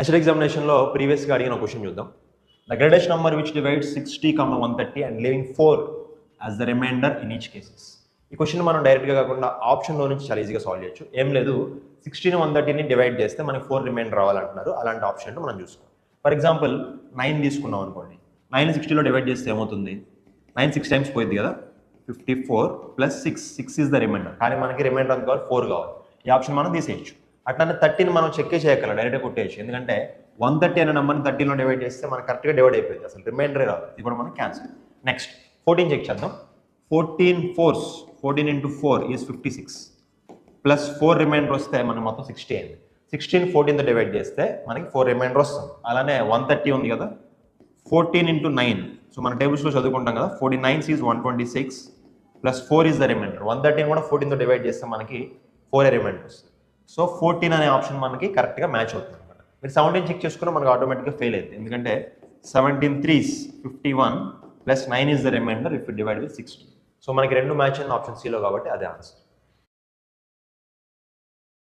అసలు ఎగ్జామినేషన్లో ప్రీవియస్గా అడిగిన క్వశ్చన్ చూద్దాం. The greatest number which divides 60, 130 and leaving 4 as the remainder in each cases. ఈ క్వశ్చన్ మనం డైరెక్ట్గా కాకుండా ఆప్షన్లో నుంచి చాలా ఈజీగా సాల్వ్ చేయొచ్చు. ఏం లేదు, 60ని 130ని డివైడ్ చేస్తే మనకి 4 రిమైండర్ రావాలంటున్నారు. అలాంటి ఆప్షన్ మనం చూసుకోవాలి. ఫర్ ఎగ్జాంపుల్ 9 తీసుకున్నాం అనుకోండి. 9 60లో డివైడ్ చేస్తే ఏమవుతుంది? 9 6 టైమ్స్ పోయింది కదా, 54 ప్లస్ 6 ఈజ్ ద రిమైండర్. కానీ మనకి రిమైండర్ అంత కావాలి 4 కావాలి. ఈ ఆప్షన్ మనం తీసేయచ్చు. అట్లానే 30ని మనం చెక్ చేయగలం, డైరెక్ట్గా కొట్టేయచ్చు. ఎందుకంటే 130 అనే నెంబర్ని 30లో డివైడ్ చేస్తే మనకు కరెక్ట్గా డివైడ్ అయిపోయింది, అసలు రిమైండరే రాదు. ఇది కూడా మనం క్యాన్సిల్. నెక్స్ట్ 14 చెక్ చేద్దాం. 14 4s 14 into 4 is 56 plus 4 reminder వస్తే మనకి మొత్తం 60 అయింది. 16 14తో డివైడ్ చేస్తే మనకి 4 రిమైండర్ వస్తుంది. అలానే 130 ఉంది కదా, 14 into 9. సో మన టేబుల్స్లో చదువుకుంటాం కదా, 49 is 126 plus 4 is the remainder. 130 కూడా 14తో డివైడ్ చేస్తే మనకి 4 రిమైండర్ వస్తుంది. సో 14 అనే ఆప్షన్ మనకి కరెక్ట్గా మ్యాచ్ అవుతుంది అనమాట. మీరు 17 చెక్ చేసుకున్నా మనకు ఆటోమేటిక్గా ఫెయిల్ అయింది. ఎందుకంటే 17 3s 51 plus 9 is the remainder if you divide with 60. So మనకి రెండు మ్యాచ్ అయిన ఆప్షన్ సిలో కాబట్టి అదే ఆన్సర్.